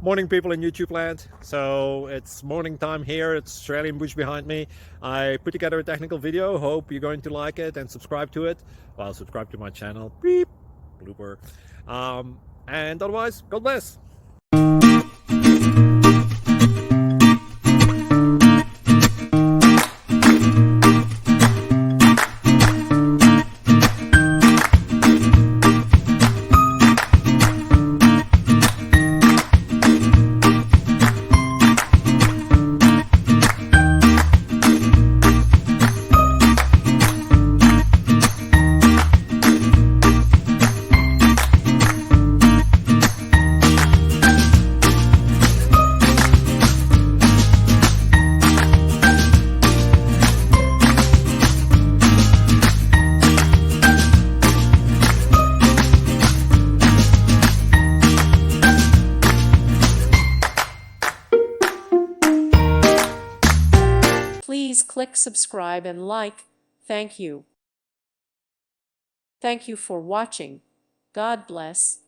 Morning, people in YouTube land. So it's morning time here. It's Australian bush behind me. I put together a technical video. Hope you're going to like it and subscribe to it. Well, subscribe to my channel. Beep, blooper. And otherwise, God bless. Please click subscribe and like. Thank you. Thank you for watching. God bless.